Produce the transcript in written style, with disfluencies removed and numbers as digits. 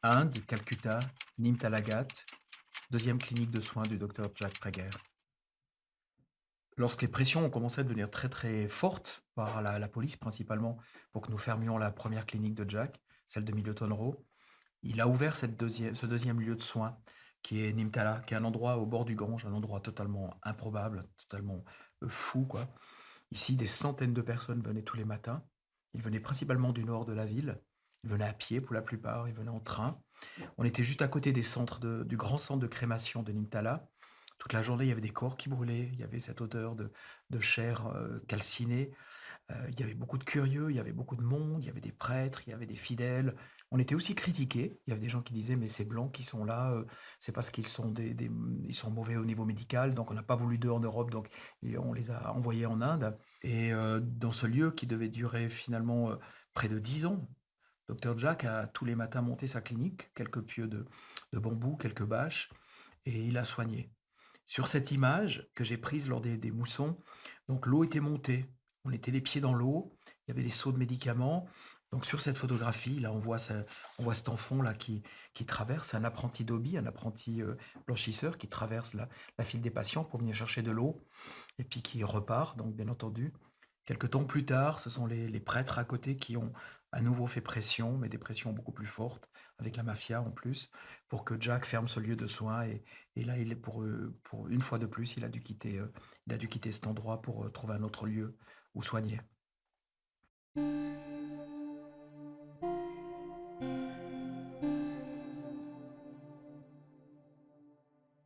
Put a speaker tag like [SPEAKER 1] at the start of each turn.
[SPEAKER 1] Inde, Calcutta, Nîmes Talagat, deuxième clinique de soins du docteur Jack Prager. Lorsque les pressions ont commencé à devenir très, très fortes par la police principalement, pour que nous fermions la première clinique de Jack, celle de Middleton Row, il a ouvert ce deuxième lieu de soins qui est Nimtala, qui est un endroit au bord du Gange, un endroit totalement improbable, totalement, fou quoi. Ici, des centaines de personnes venaient tous les matins. Ils venaient principalement du nord de la ville. Ils venaient à pied pour la plupart, ils venaient en train. On était juste à côté du grand centre de crémation de Nimtala. Toute la journée, il y avait des corps qui brûlaient, il y avait cette odeur de chair calcinée. Il y avait beaucoup de curieux, il y avait beaucoup de monde, il y avait des prêtres, il y avait des fidèles. On était aussi critiqués. Il y avait des gens qui disaient mais ces blancs qui sont là, c'est parce qu'ils sont ils sont mauvais au niveau médical, donc on n'a pas voulu d'eux en Europe, donc on les a envoyés en Inde. Et dans ce lieu qui devait durer finalement près de 10 ans, Dr Jack a tous les matins monté sa clinique, quelques pieux de bambou, quelques bâches, et il a soigné. Sur cette image que j'ai prise lors des moussons, donc l'eau était montée. On était les pieds dans l'eau, il y avait des seaux de médicaments. Donc sur cette photographie, là, on voit cet enfant là qui traverse, un apprenti d'hobby, un apprenti blanchisseur qui traverse la file des patients pour venir chercher de l'eau et puis qui repart, donc bien entendu. Quelque temps plus tard, ce sont les prêtres à côté qui ont à nouveau fait pression, mais des pressions beaucoup plus fortes, avec la mafia en plus, pour que Jack ferme ce lieu de soins. Et là, pour une fois de plus, il a dû quitter cet endroit pour trouver un autre lieu où soigner.